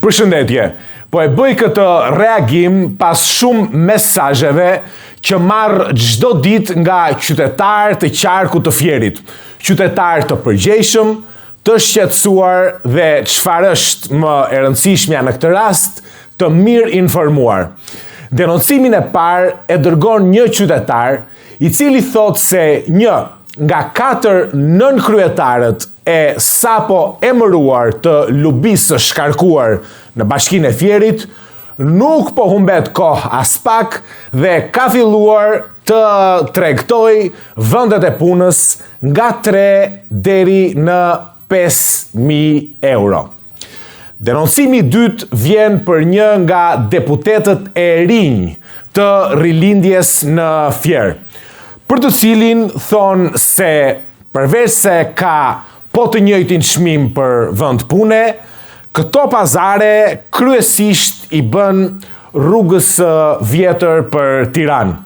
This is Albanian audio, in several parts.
Përshëndetje, po e bëj këtë reagim pas shumë mesazheve që marr çdo ditë nga qytetarë të qarkut të Fierit, qytetarë të përgjegjshëm, të shqetësuar dhe çfarë është më e rëndësishmja në këtë rast, të mirë informuar. Denoncimin e parë e dërgon një qytetar i cili thotë se një nga 4 nënkryetarët e sapo emëruar të lubisë së shkarkuar në Bashkinë e Fierit nuk po humbet kohë as pak dhe ka filluar të tregtoj vendet e punës nga 3 deri në 5.000 euro. Denoncimi i dytë vjen për një nga deputetët e rinj të rilindjes në Fier, për të cilin thonë se përveç se ka po të njëjtin çmim për vend pune, këto pazare kryesisht i bën rrugës së vjetër për Tiranë.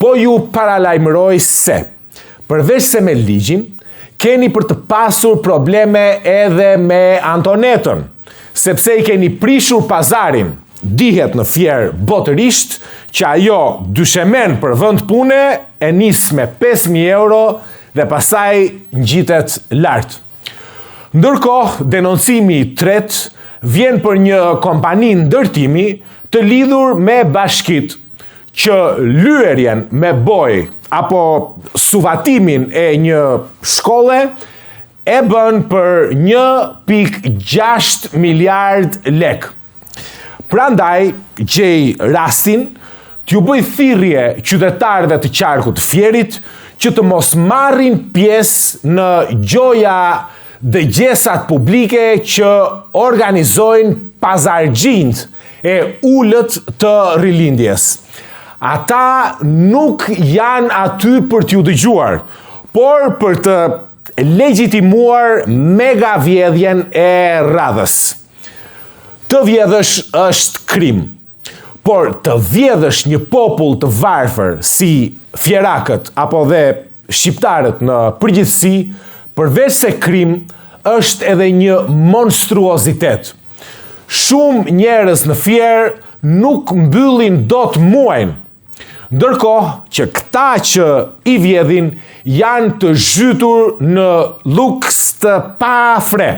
Po ju paralajmëroj se, përveç se me ligjin, keni për të pasur probleme edhe me Antonetën, sepse i keni prishur pazarin, dihet në Fier botërisht, që ajo dyshemen për vend pune e nis me 5.000 euro dhe pasaj ngjitet lart. Ndërkohë, denoncimi i tretë vjen për një kompani ndërtimi të lidhur me bashkitë që lyerjen me boj apo suvatimin e një shkolle e bën për 1.6 miliard lek. Prandaj, gjej rastin t'ju bëj thirrje qytetarëve të qarkut të Fierit që të mos marrin pjesë në gjoja dëgjesat publike që organizojnë pazargjinjt e ulët të rilindjes. Ata nuk janë aty për t'ju dëgjuar, por për të legjitimuar mega vjedhjen e radhës. Të vjedhësh është krim, por të vjedhësh një popull të varfër si fierakët apo dhe shqiptarët në përgjithësi, përveç se krim, është edhe një monstruozitet. Shumë njerëz në Fier nuk mbyllin dot muajin, ndërkohë që këta që i vjedhin janë të zhytur në luks të pafre.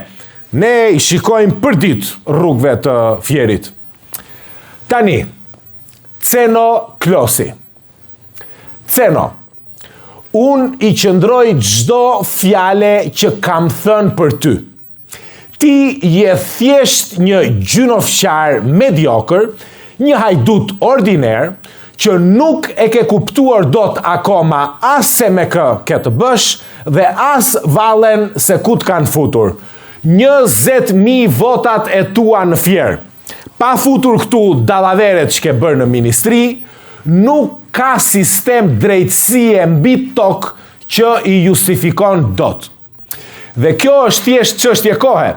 Ne i shikojmë përditë rrugëve të Fierit. Tani, Ceno Klosi. Ceno, unë i qëndroj çdo fjale që kam thënë për ty. Ti je thjesht një gjynofqar mediokër, një hajdut ordiner, që nuk e ke kuptuar dot akoma as se me kë ke të bësh dhe as vallen se ku të kanë futur. 20.000 votat e tua në Fier. Pa futur këtu dallaveret që ke bërë në ministri, nuk ka sistem drejtësie mbi tokë që i justifikon dot. Dhe kjo është thjesht çështje kohe,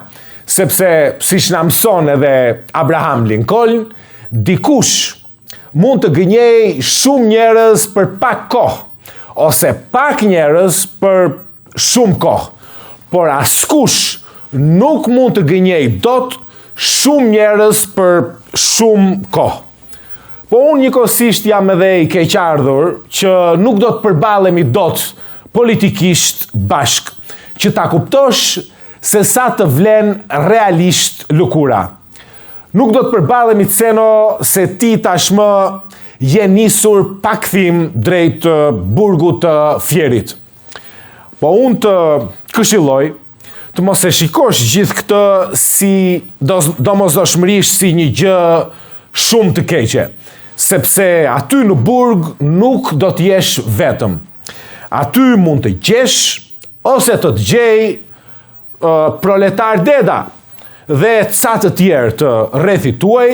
sepse siç na mëson edhe Abraham Lincoln, dikush mund të gënjej shumë njerëz për pak kohë, ose pak njerëz për shumë kohë, por askush nuk mund të gënjej dot shumë njerëz për shumë kohë. Po unë njëkohësisht jam edhe i keqardhur që nuk do të përballemi dot politikisht bashk, që ta kuptosh se sa të vlen realisht lukura. Nuk do të përballemi Ceno se ti tashmë je nisur pa kthim drejt burgut të Fierit. Po unë të këshilloj të mos e shikosh gjithë këtë si domosdoshmërisht si një gjë shumë të keqe, sepse aty në burg nuk do të jesh vetëm. Aty mund të gjesh ose të gjej proletar deda dhe ca të tjerë të rrethit tuaj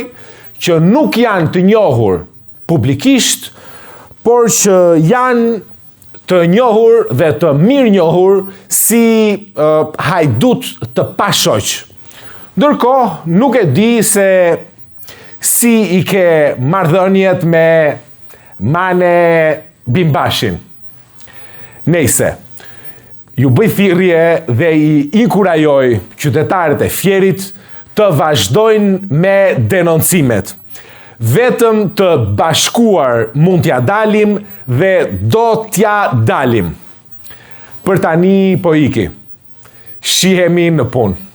që nuk janë të njohur publikisht, por që janë të njohur dhe të mirë njohur si hajdut të pashoq. Ndërkohë, nuk e di se si i ke marrëdhëniet me Mane Bimbashin. Nejse, ju bëj thirrje dhe i inkurajoj qytetarët e Fierit të vazhdojnë me denoncimet. Vetëm të bashkuar mund t'ja dalim dhe do t'ja dalim. Për tani po iki. Shihemi në punë.